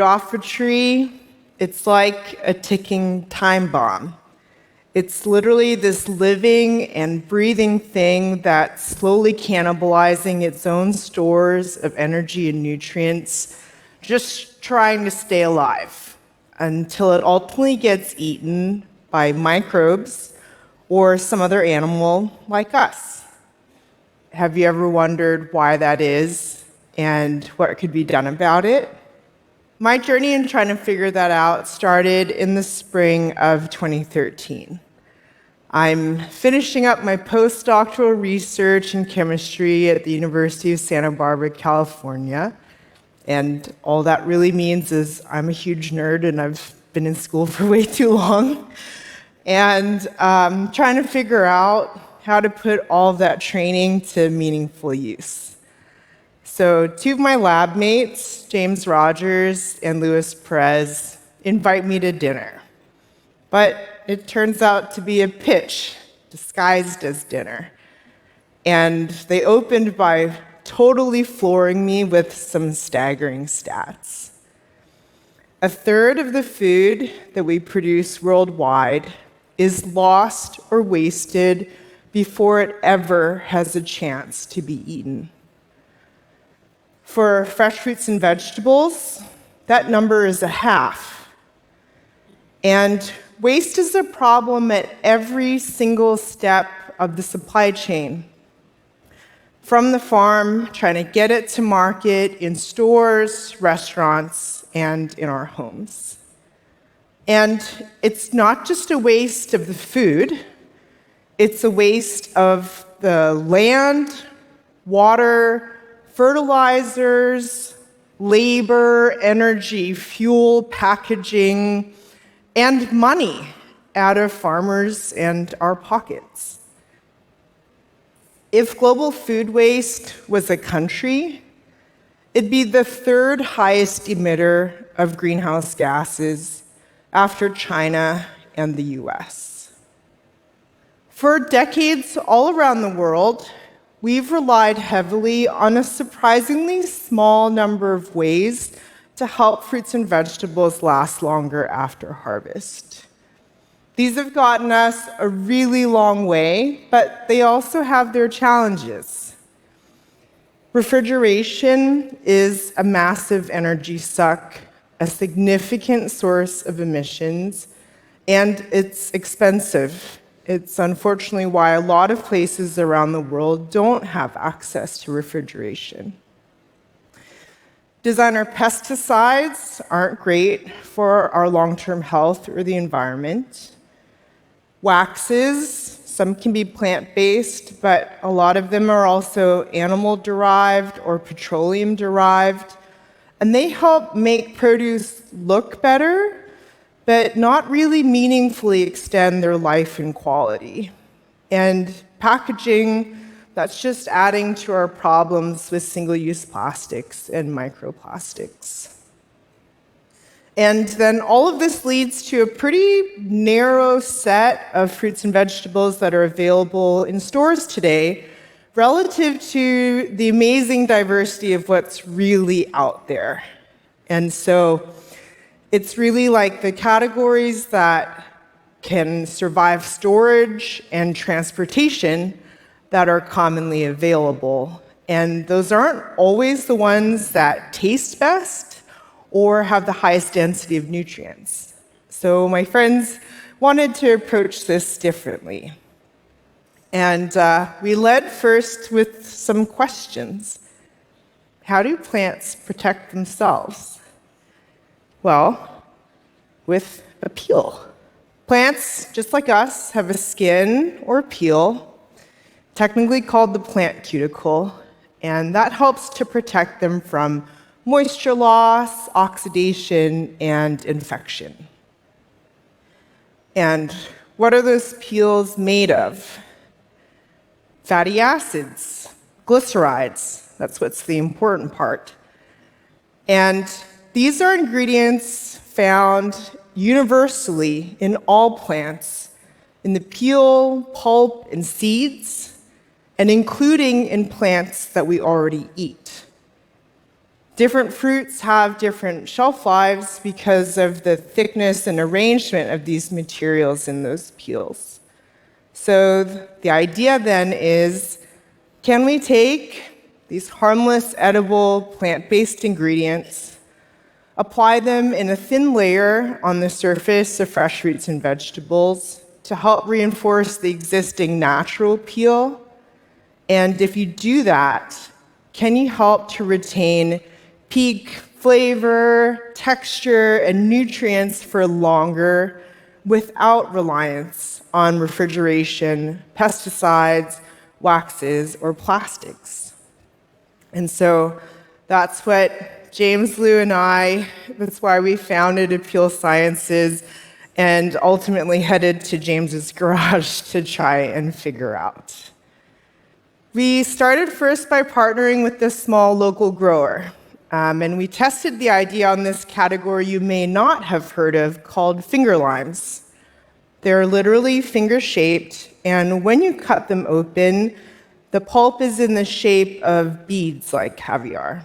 Off a tree, it's like a ticking time bomb. It's literally this living and breathing thing that's slowly cannibalizing its own stores of energy and nutrients, just trying to stay alive until it ultimately gets eaten by microbes or some other animal like us. Have you ever wondered why that is and what could be done about it? My journey in trying to figure that out started in the spring of 2013. I'm finishing up my postdoctoral research in chemistry at the University of Santa Barbara, California. And all that really means is I'm a huge nerd and I've been in school for way too long. And trying to figure out how to put all of that training to meaningful use. So two of my lab mates, James Rogers and Louis Perez, invite me to dinner. But it turns out to be a pitch disguised as dinner. And they opened by totally flooring me with some staggering stats. A third of the food that we produce worldwide is lost or wasted before it ever has a chance to be eaten. For fresh fruits and vegetables, that number is a half. And waste is a problem at every single step of the supply chain. From the farm, trying to get it to market in stores, restaurants, and in our homes. And it's not just a waste of the food, it's a waste of the land, water, fertilizers, labor, energy, fuel, packaging, and money out of farmers and our pockets. If global food waste was a country, it'd be the third highest emitter of greenhouse gases after China and the US. For decades all around the world, we've relied heavily on a surprisingly small number of ways to help fruits and vegetables last longer after harvest. These have gotten us a really long way, but they also have their challenges. Refrigeration is a massive energy suck, a significant source of emissions, and it's expensive. It's unfortunately why a lot of places around the world don't have access to refrigeration. Designer pesticides aren't great for our long-term health or the environment. Waxes, some can be plant-based, but a lot of them are also animal-derived or petroleum-derived, and they help make produce look better, but not really meaningfully extend their life and quality. And packaging, that's just adding to our problems with single-use plastics and microplastics. And then all of this leads to a pretty narrow set of fruits and vegetables that are available in stores today relative to the amazing diversity of what's really out there. And so it's really like the categories that can survive storage and transportation that are commonly available. And those aren't always the ones that taste best or have the highest density of nutrients. So my friends wanted to approach this differently. And we led first with some questions. How do plants protect themselves? Well, with a peel. Plants, just like us, have a skin or peel, technically called the plant cuticle, and that helps to protect them from moisture loss, oxidation, and infection. And what are those peels made of? Fatty acids, glycerides, that's what's the important part. And these are ingredients found universally in all plants, in the peel, pulp, and seeds, and including in plants that we already eat. Different fruits have different shelf lives because of the thickness and arrangement of these materials in those peels. So the idea then is, can we take these harmless, edible, plant-based ingredients, apply them in a thin layer on the surface of fresh fruits and vegetables to help reinforce the existing natural peel? And if you do that, can you help to retain peak flavor, texture, and nutrients for longer without reliance on refrigeration, pesticides, waxes, or plastics? And so that's what James Liu and that's why we founded Appeal Sciences and ultimately headed to James's garage to try and figure out. We started first by partnering with this small local grower. And we tested the idea on this category you may not have heard of called finger limes. They're literally finger-shaped, and when you cut them open, the pulp is in the shape of beads like caviar.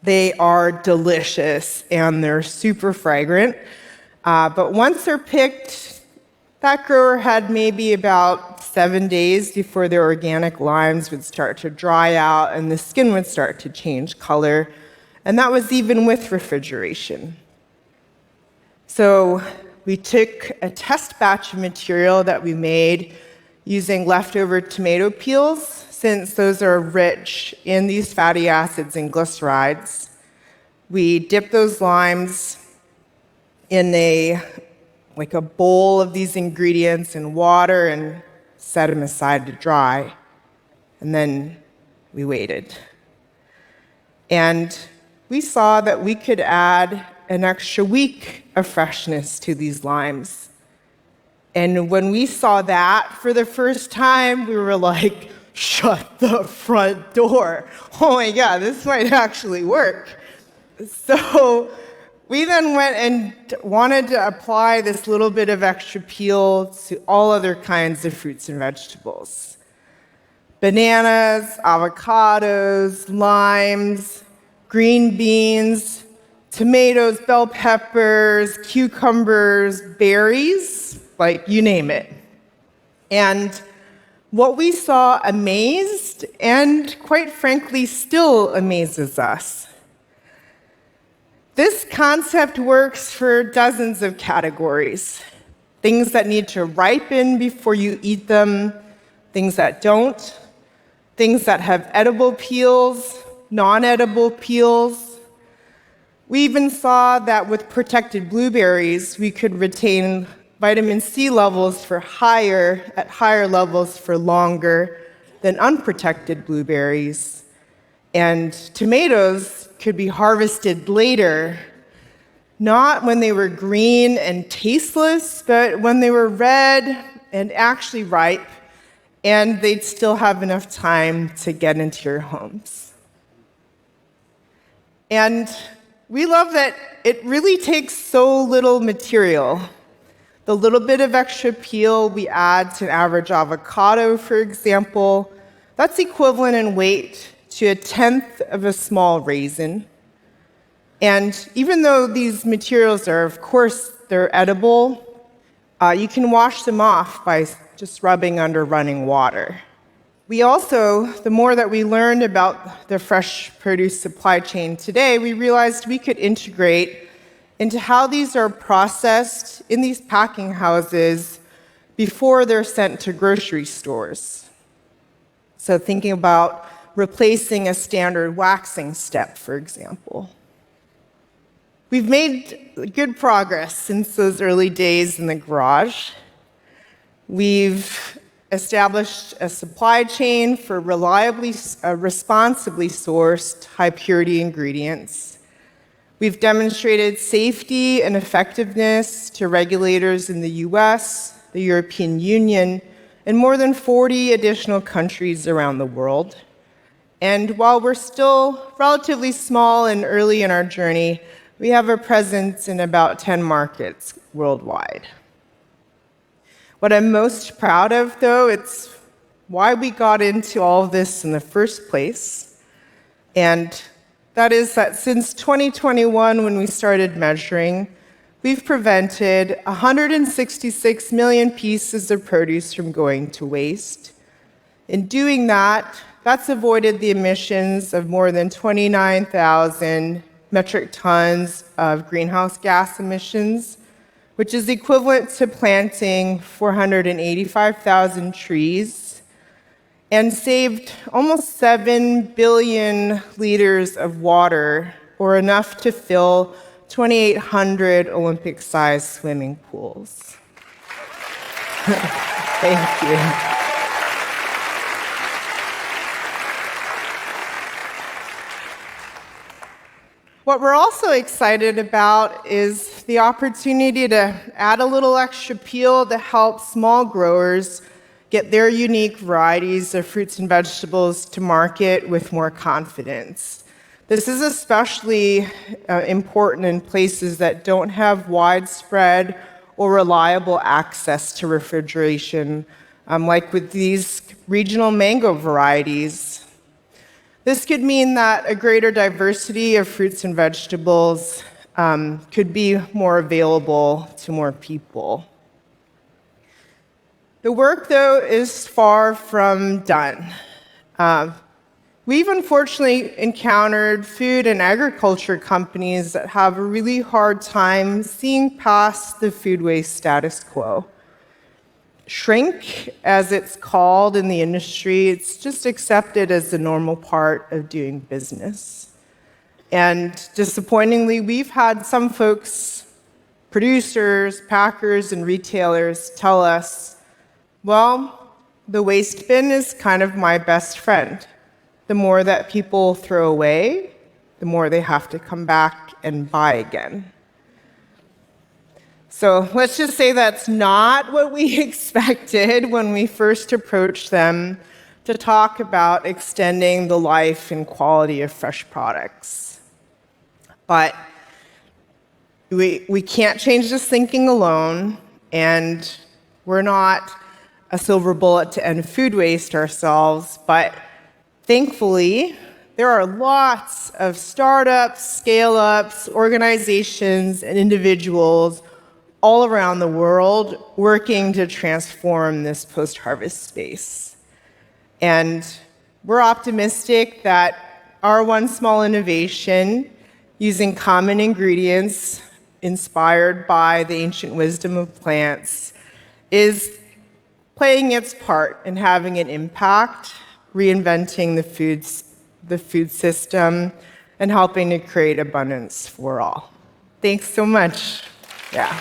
They are delicious, and they're super fragrant. But once they're picked, that grower had maybe about 7 days before their organic limes would start to dry out and the skin would start to change color. And that was even with refrigeration. So we took a test batch of material that we made using leftover tomato peels, since those are rich in these fatty acids and glycerides. We dipped those limes in a bowl of these ingredients in water and set them aside to dry. And then we waited. And we saw that we could add an extra week of freshness to these limes. And when we saw that for the first time, we were like, shut the front door. Oh my God, this might actually work. So we then went and wanted to apply this little bit of extra peel to all other kinds of fruits and vegetables. Bananas, avocados, limes, green beans, tomatoes, bell peppers, cucumbers, berries, like you name it. And what we saw amazed, and quite frankly still amazes us. This concept works for dozens of categories. Things that need to ripen before you eat them, things that don't, things that have edible peels, non-edible peels. We even saw that with protected blueberries, we could retain vitamin C levels at higher levels for longer than unprotected blueberries. And tomatoes could be harvested later, not when they were green and tasteless, but when they were red and actually ripe, and they'd still have enough time to get into your homes. And we love that it really takes so little material. The little bit of extra peel we add to an average avocado, for example, that's equivalent in weight to 1/10 of a small raisin. And even though these materials are, of course, they're edible, you can wash them off by just rubbing under running water. We also, the more that we learned about the fresh produce supply chain today, we realized we could integrate into how these are processed in these packing houses before they're sent to grocery stores. So thinking about replacing a standard waxing step, for example. We've made good progress since those early days in the garage. We've established a supply chain for responsibly sourced, high-purity ingredients. We've demonstrated safety and effectiveness to regulators in the US, the European Union, and more than 40 additional countries around the world. And while we're still relatively small and early in our journey, we have a presence in about 10 markets worldwide. What I'm most proud of, though, it's why we got into all of this in the first place. And That is that since 2021, when we started measuring, we've prevented 166 million pieces of produce from going to waste. In doing that, that's avoided the emissions of more than 29,000 metric tons of greenhouse gas emissions, which is equivalent to planting 485,000 trees, and saved almost 7 billion liters of water, or enough to fill 2,800 Olympic-sized swimming pools. Thank you. What we're also excited about is the opportunity to add a little extra peel to help small growers get their unique varieties of fruits and vegetables to market with more confidence. This is especially important in places that don't have widespread or reliable access to refrigeration, like with these regional mango varieties. This could mean that a greater diversity of fruits and vegetables could be more available to more people. The work, though, is far from done. We've unfortunately encountered food and agriculture companies that have a really hard time seeing past the food waste status quo. Shrink, as it's called in the industry, it's just accepted as the normal part of doing business. And disappointingly, we've had some folks, producers, packers, and retailers tell us, well, the waste bin is kind of my best friend. The more that people throw away, the more they have to come back and buy again. So let's just say that's not what we expected when we first approached them to talk about extending the life and quality of fresh products. But we can't change this thinking alone, and we're not a silver bullet to end food waste ourselves, but thankfully, there are lots of startups, scale-ups, organizations, and individuals all around the world working to transform this post-harvest space. And we're optimistic that our one small innovation, using common ingredients inspired by the ancient wisdom of plants, is playing its part in having an impact, reinventing the food system, and helping to create abundance for all. Thanks so much. Yeah.